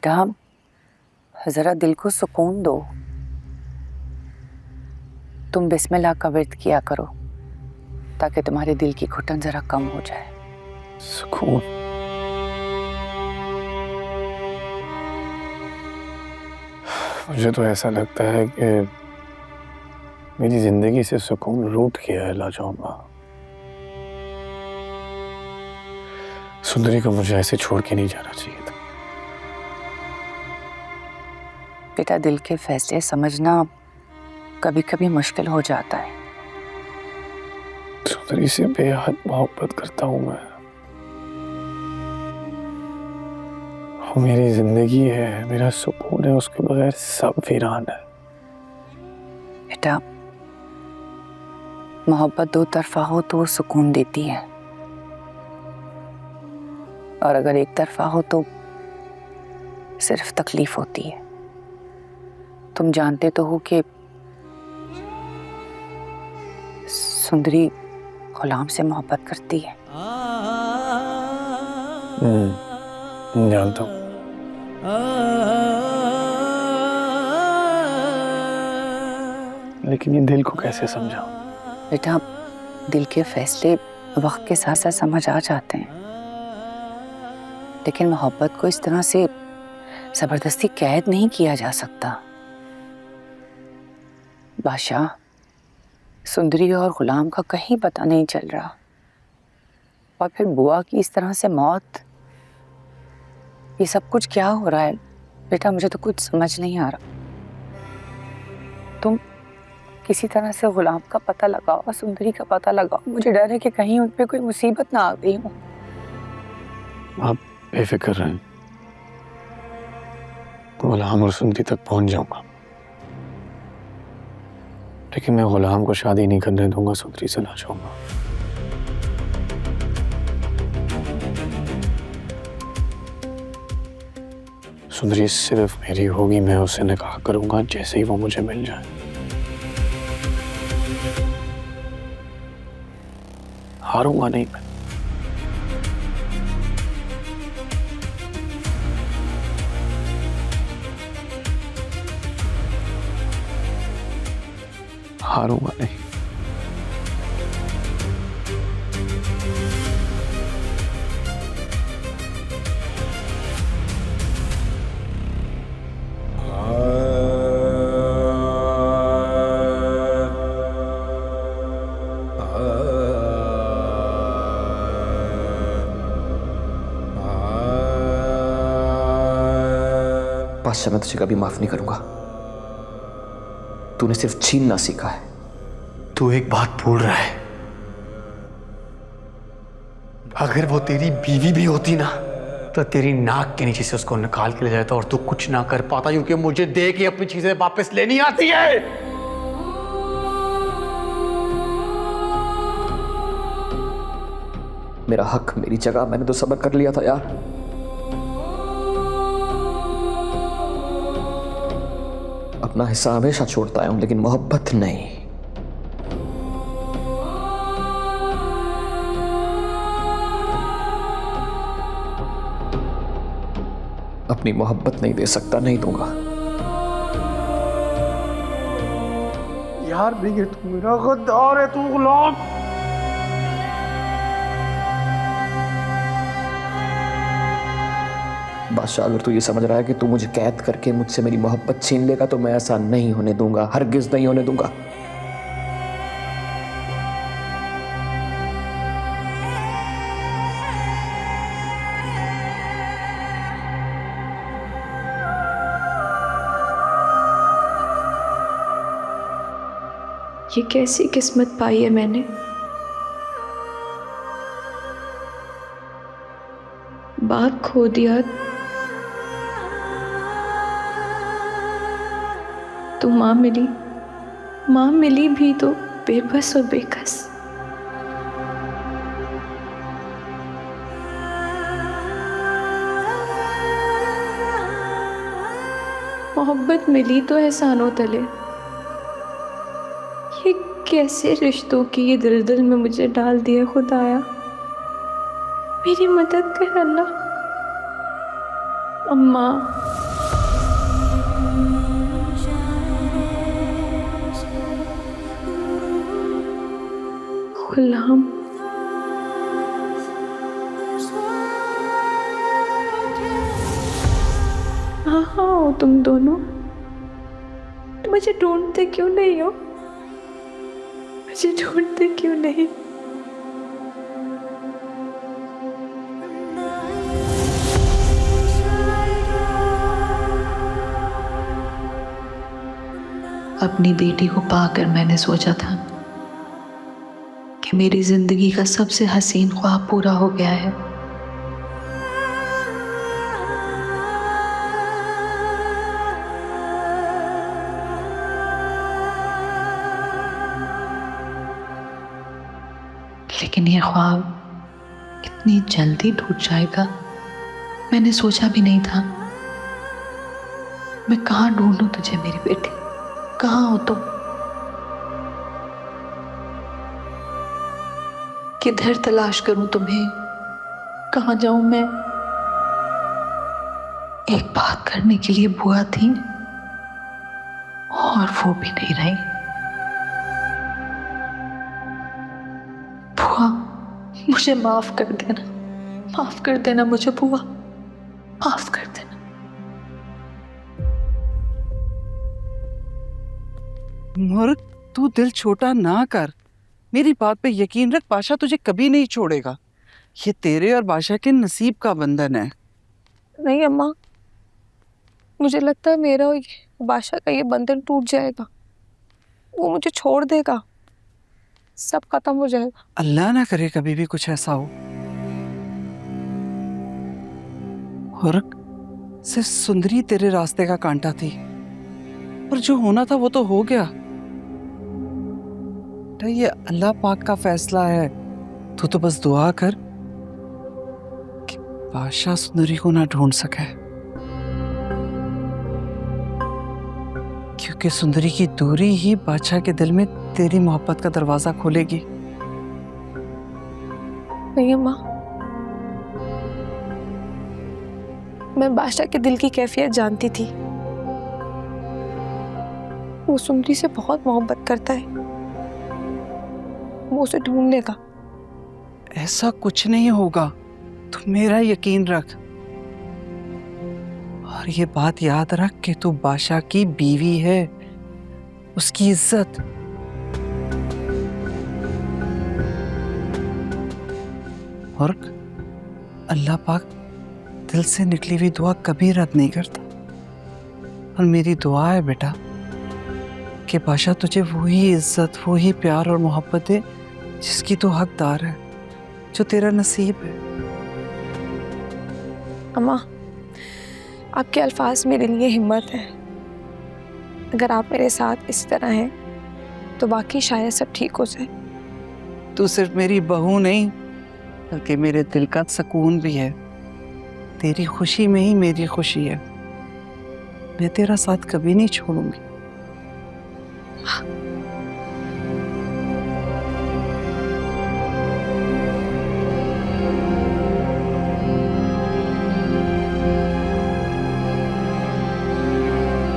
बेटा जरा दिल को सुकून दो। तुम बिस्मिल्लाह का विर्द किया करो ताकि तुम्हारे दिल की घुटन जरा कम हो जाए। सुकून? मुझे तो ऐसा लगता है कि मेरी जिंदगी से सुकून रूठ गया है लाजौमा। सुंदरी को मुझे ऐसे छोड़ के नहीं जाना चाहिए था। बेटा दिल के फैसले समझना कभी कभी मुश्किल हो जाता है। सुंदरी से बेहद मोहब्बत करता हूं मैं। वो मेरी जिंदगी है, मेरा सुकून है, उसके बगैर सब वीरान है। बेटा मोहब्बत दो तरफा हो तो वो सुकून देती है, और अगर एक तरफा हो तो सिर्फ तकलीफ होती है। तुम जानते तो हो कि सुंदरी गुलाम से मोहब्बत करती है। जानता हूँ। लेकिन ये दिल को कैसे समझाऊं? बेटा दिल के फैसले वक्त के साथ साथ समझ आ जाते हैं, लेकिन मोहब्बत को इस तरह से जबरदस्ती कैद नहीं किया जा सकता। बादशाह सुंदरी और गुलाम का कहीं पता नहीं चल रहा, और फिर बुआ की इस तरह से मौत, ये सब कुछ क्या हो रहा है? बेटा मुझे तो कुछ समझ नहीं आ रहा। तुम किसी तरह से गुलाम का पता लगाओ और सुंदरी का पता लगाओ। मुझे डर है कि कहीं उन पे कोई मुसीबत ना आ गई हो। आप बेफिक्र रहें, गुलाम और सुंदरी तक पहुंच जाऊंगा, लेकिन मैं गुलाम को शादी नहीं करने दूंगा, सुंदरी से ना चाहूंगा। सुंदरी सिर्फ मेरी होगी, मैं उससे निकाह करूंगा जैसे ही वो मुझे मिल जाए। हारूंगा नहीं मैं। हारूंगा नहीं। बादशाह मैं तुझे कभी माफ नहीं करूंगा। तूने सिर्फ छीनना सीखा है। तू एक बात भूल रहा है, अगर वो तेरी बीवी भी होती ना तो तेरी नाक के नीचे से उसको निकाल के ले जाता, और तू कुछ ना कर पाता क्योंकि मुझे दे के अपनी चीजें वापस लेनी आती है। मेरा हक मेरी जगह, मैंने तो सब्र कर लिया था यार। अपना हिस्सा हमेशा छोड़ता आया हूं, लेकिन मोहब्बत नहीं। अपनी मोहब्बत नहीं दे सकता, नहीं दूंगा। यार देखिए, तू मेरा गद्दार है, तू गुलाम। बादशाह अगर तू ये समझ रहा है कि तू मुझे कैद करके मुझसे मेरी मोहब्बत छीन लेगा, तो मैं ऐसा नहीं होने दूंगा, हरगिज नहीं होने दूंगा। ये कैसी किस्मत पाई है मैंने। बाप खो दिया तो माँ मिली भी तो बेबस और बेकस। मोहब्बत मिली तो एहसानों तले। ये कैसे रिश्तों की ये दलदल में मुझे डाल दिया खुदाया। मेरी मदद कर अल्लाह। अम्मा, गुलाम, कहाँ हो तुम दोनों? मुझे ढूंढते क्यों नहीं हो? मुझे ढूंढते क्यों नहीं? अपनी बेटी को पाकर मैंने सोचा था कि मेरी जिंदगी का सबसे हसीन ख्वाब पूरा हो गया है। लेकिन ये ख्वाब इतनी जल्दी टूट जाएगा मैंने सोचा भी नहीं था। मैं कहाँ ढूंढूं तुझे मेरी बेटी? कहाँ हो तुम? किधर तलाश करूं तुम्हें? कहाँ जाऊं मैं? एक बात करने के लिए बुआ थी और वो भी नहीं रही। बुआ, मुझे माफ कर देना, माफ कर देना मुझे बुआ, माफ कर देना। मूर्ख, तू दिल छोटा ना कर। मेरी बात पे यकीन रख, बादशाह तुझे कभी नहीं छोड़ेगा। ये तेरे और बादशाह के नसीब का बंधन है। नहीं अम्मा, मुझे लगता है मेरा और बादशाह का ये बंधन टूट जाएगा। वो मुझे छोड़ देगा, सब खत्म हो जाएगा। अल्लाह ना करे कभी भी कुछ ऐसा हो। मूर्ख, सिर्फ सुंदरी तेरे रास्ते का कांटा थी, पर जो होना था वो तो हो गया। ये अल्लाह पाक का फैसला है। तू तो बस दुआ कर कि बादशाह सुंदरी को ना ढूंढ सके, क्योंकि सुंदरी की दूरी ही बादशाह के दिल में तेरी मोहब्बत का दरवाजा खोलेगी। नहीं अम्मा, मैं बादशाह के दिल की कैफियत जानती थी। वो सुंदरी से बहुत मोहब्बत करता है, वो उसे ढूंढ लेगा। ऐसा कुछ नहीं होगा, तू मेरा यकीन रख। और ये बात याद रख कि तू बादशाह की बीवी है, उसकी इज्जत। और अल्लाह पाक दिल से निकली हुई दुआ कभी रद्द नहीं करता। और मेरी दुआ है बेटा कि बादशाह तुझे वही इज्जत, वही प्यार और मोहब्बत दे जिसकी तू हकदार है, जो तेरा नसीब है। अम्मा, आपके अल्फाज मेरे लिए हिम्मत है। अगर आप मेरे साथ इस तरह हैं तो बाकी शायद सब ठीक हो जाए। तू सिर्फ मेरी बहू नहीं बल्कि मेरे दिल का सुकून भी है। तेरी खुशी में ही मेरी खुशी है। मैं तेरा साथ कभी नहीं छोड़ूंगी।